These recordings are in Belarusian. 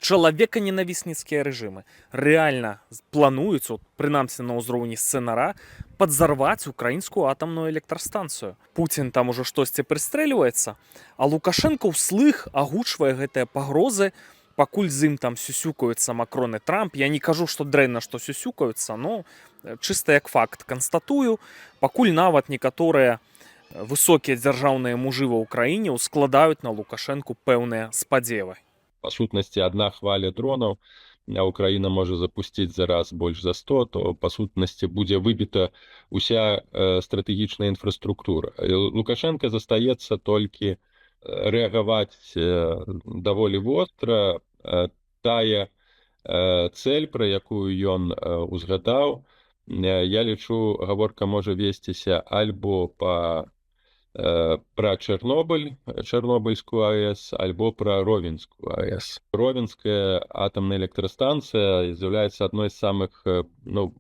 чалавеканенавісніцкія рэжымы рэальна плануюць, от, прынамсі на ўзроўні сцэнара, падзарваць украінскую атамную электрастанцыю. Пуцін там ужо штосьці прыстрэльваецца, а Лукашенко ўслых агучвае гэтыя пагрозы, пакуль з ім там сюсюкаюцца Макрон і Трамп. Я не кажу, што дрэнна, што сюсюкаюцца, но чыста як факт канстатую, пакуль нават некаторыя высокія дзяржаўныя мужы ва ўкраіне ўскладаюць на Лукашэнку пэўныя спадзевы. Па сутнасці, адна хваля дронаў, а Украіна можа запусціць за раз больш за 100, то па сутнасці будзе выбіта ўся стратэгічная інфраструктура. Лукашенко застаецца толькі рэагаваць даволі востра. Тая цэль, пра якую ён узгадаў, я лічу, гаворка можа весціся альбо пра Чарнобыль, Чарнобыльскую АЭС, альбо пра Ровенскую АЭС. Ровенская атамная электрастанцыя з'яўляецца адной з самых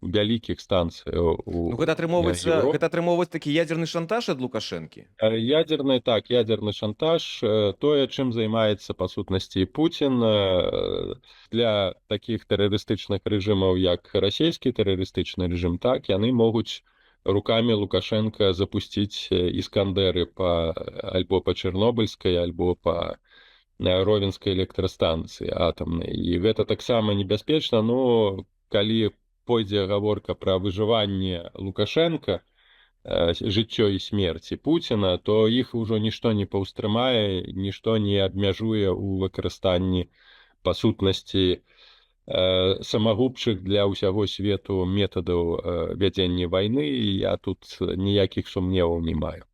вялікіх станцый у Гэта атрымоўваць такі ядзерны шантаж ад Лукашэнкі? Ядерны шантаж, тое, чым займаецца па сутнасці Пуцін. Для такіх тэрарыстычных рэжымаў, як расійскі тэрарыстычны рэжым, так, яны могуць руками Лукашенко запусціць іскандеры альбо па Чарнобыльскай, альбо па Ровенскай электрастанцыі атамнай. І гэта таксама небяспечна, но калі пойдзе гаворка пра выжыванне Лукашенка, жыццё і смерці Пуціна, то іх ужо нішто не паўстрымае, нішто не абмяжуе ў выкарыстанні па сутнасці самагубчых для ўсяго свету метадаў вядзення вайны, і я тут ніякіх сумневаў не маю.